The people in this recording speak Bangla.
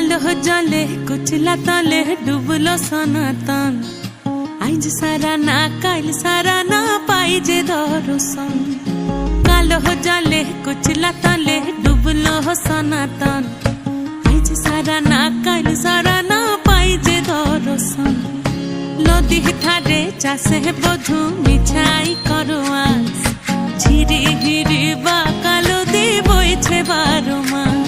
কালো জলে কুচলা তলে ডুবলো সনাতন। আইজ সারা না কাল সারা না পাই যে দর্শন। কালো জলে কুচলা তলে ডুবলো সনাতন। আইজ সারা না কাল সারা না পাই যে দর্শন। নদী ধারে চাষে বধু মিছাই করো আস। ঝিরি হিরি বা কালো দি বইছে 12 মাস।